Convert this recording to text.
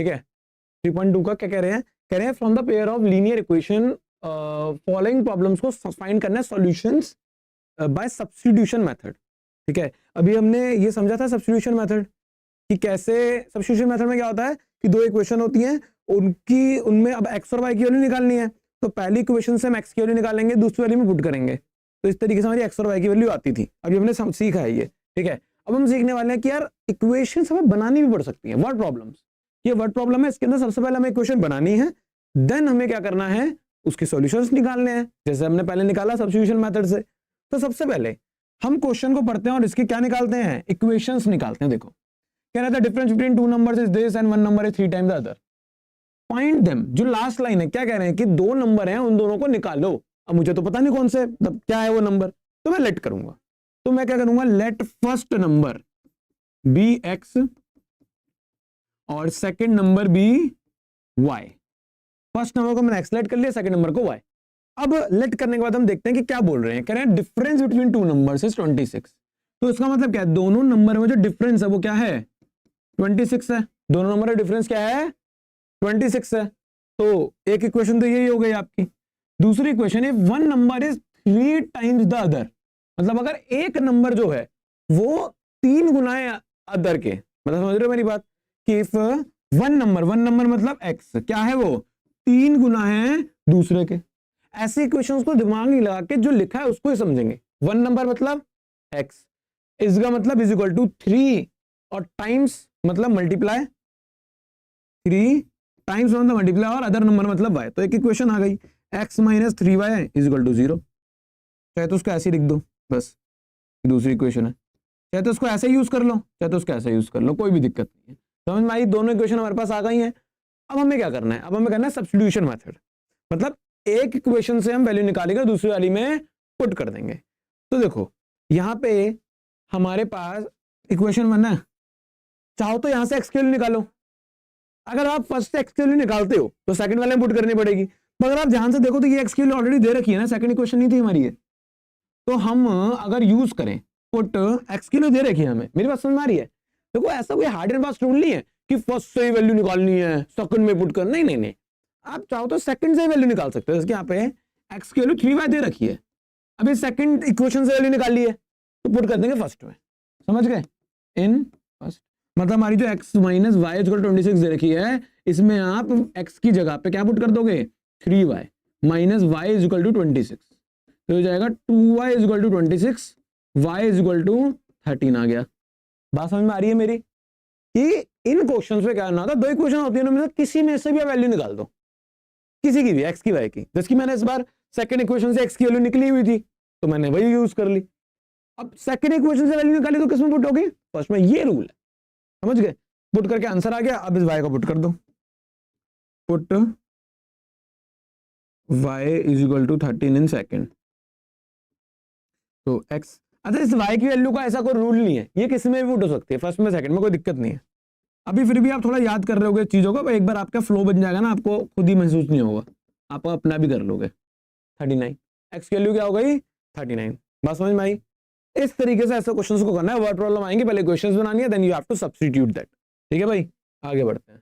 ठीक है। 3.2 का क्या कह रहे हैं, कह रहे हैं from the pair of linear equation following problems को फाइंड करना है सॉल्यूशंस बाय सब्स्टिट्यूशन मेथड। ठीक है, अभी हमने ये समझा था सब्स्टिट्यूशन मेथड कि कैसे, सब्स्टिट्यूशन मेथड में क्या होता है कि दो इक्वेशन होती हैं, उनकी उनमें अब एक्स और वाई की वैल्यू निकालनी है, तो पहली इक्वेशन से हम एक्स की वैल्यू निकालेंगे, दूसरी वाली में पुट करेंगे, तो इस तरीके से हमारी एक्स और वाई की वैल्यू आती थी। अभी हमने सीखा है ये। ठीक है, अब हम सीखने वाले हैं कि यार इक्वेशन हमें बनानी भी पड़ सकती है, वर्ड प्रॉब्लम्स। ये वर्ड प्रॉब्लम है, इसके अंदर सबसे पहले हमें इक्वेशन बनानी है, देन हमें क्या करना है, उसके सॉल्यूशंस निकालने हैं, जैसे हमने पहले निकाला सब्स्टिट्यूशन मेथड से। तो सबसे पहले हम क्वेश्चन को पढ़ते हैं और इसके क्या निकालते हैं, इक्वेशंस निकालते हैं। देखो कह रहा था difference between two numbers is this and one number is 3 times the other, find them. जो लास्ट लाइन है क्या कह रहे हैं कि दो नंबर हैं, उन दोनों को निकालो। अब मुझे तो पता नहीं कौन से, क्या है वो नंबर, तो मैं लेट करूंगा। तो मैं क्या करूंगा, let first number be x और second number be y. First number को मैंने एक्स लेट कर लिया, सेकंड नंबर को वाई। अब लेट करने के बाद हम देखते हैं कि क्या बोल रहे हैं। कह रहे हैं difference between two numbers is 26। तो इसका मतलब क्या है, दोनों नंबर में जो डिफरेंस है वो क्या है, 26 है। दोनों नंबर का डिफरेंस क्या है, 26 है। तो एक इक्वेशन तो यही हो गई आपकी। दूसरी इक्वेशन है one number is 3 times the other, मतलब अगर एक नंबर जो है वो 3 गुना है अदर के, मतलब समझ रहे हो मेरी बात, कि इफ वन नंबर मतलब एक्स क्या है, वो 3 गुना है दूसरे के। ऐसे इक्वेशंस को दिमाग नहीं लगा के जो लिखा है उसको ही समझेंगे। वन नंबर मतलब एक्स, इसका मतलब इज इक्वल टू 3 और टाइम्स मतलब मल्टीप्लाई, 3 टाइम्स मतलब मल्टीप्लाई और अदर नंबर मतलब वाई। तो एक इक्वेशन आ गई, x minus 3y is equal to 0। चाहे तो उसको ऐसे लिख दो, बस दूसरी इक्वेशन है। चाहे तो उसको ऐसे यूज कर लो, चाहे तो उसको ऐसे यूज कर लो, कोई भी दिक्कत नहीं है। समझ में आई, दोनों इक्वेशन हमारे पास आ गई हैं। अब हमें क्या करना है, अब हमें करना है सब्स्टिट्यूशन मेथड, मतलब एक इक्वेशन से हम वैल्यू निकालेंगे, दूसरी वाली में पुट कर देंगे। तो देखो यहाँ पे हमारे पास इक्वेशन बनना है, चाहो तो यहां से एक्स की वैल्यू निकालो। अगर आप फर्स्ट एक्स की वैल्यू निकालते हो तो सेकंड वाले में पुट करनी पड़ेगी, मगर आप ध्यान से देखो तो ये एक्स की वैल्यू ऑलरेडी दे रखी है ना, सेकंड इक्वेशन नहीं थी हमारी ये। तो हम अगर यूज करें पुट एक्स की वैल्यू दे रखी है हमें, मेरी बात समझ में आ रही है। देखो ऐसा कोई हार्ड एंड फास्ट रूल नहीं है कि फर्स्ट से ही वैल्यू निकालनी है सेकंड में पुट कर, नहीं नहीं नहीं, आप चाहो तो सेकंड से ही वैल्यू निकाल सकते हो। जैसे यहाँ पे एक्स की वैल्यू 3y दे रखी है, अभी सेकंड इक्वेशन से वैल्यू निकाली है तो पुट कर देंगे फर्स्ट में, समझ गए, इन फर्स्ट। मतलब हमारी जो x माइनस वाई इक्वल 26 दे रखी है, इसमें आप x की जगह पे क्या पुट कर दोगे, 3y minus y is equal to 26, तो हो जाएगा 2y is equal to 26, y is equal to 13 आ गया। बात समझ में आ रही है मेरी, कि इन क्वेश्चंस में क्या करना होता है, दो इक्वेशन होती है ना, किसी में से भी वैल्यू निकाल दो, किसी की भी, x की y की। जैसे मैंने इस बार सेकंड इक्वेशन से x की वैल्यू निकली हुई थी तो मैंने वही यूज कर ली। अब सेकंड इक्वेशन से वैल्यू निकाली तो किसमें पुट होगी, फर्स्ट में। ये रूल है, समझ गए, पुट करके आंसर आ गया। अब इस y को पुट कर दो, put y is equal to 13 in second, तो x। अच्छा इस y की वैल्यू का ऐसा कोई रूल नहीं है, ये किसी में भी पुट हो सकती है, फर्स्ट में सेकंड में, कोई दिक्कत नहीं है। अभी फिर भी आप थोड़ा याद कर रहे होगे चीजों को, एक बार आपका फ्लो बन जाएगा ना, आपको खुद ही महसूस नहीं होगा, आप अपना भी कर लोगे। 39 x की वैल्यू क्या हो गई, 39। बात समझ में आई। इस तरीके से ऐसे क्वेश्चंस को करना है, वर्ड प्रॉब्लम आएंगे, पहले क्वेश्चंस बनानी है, then you have to substitute that. ठीक है भाई, आगे बढ़ते हैं।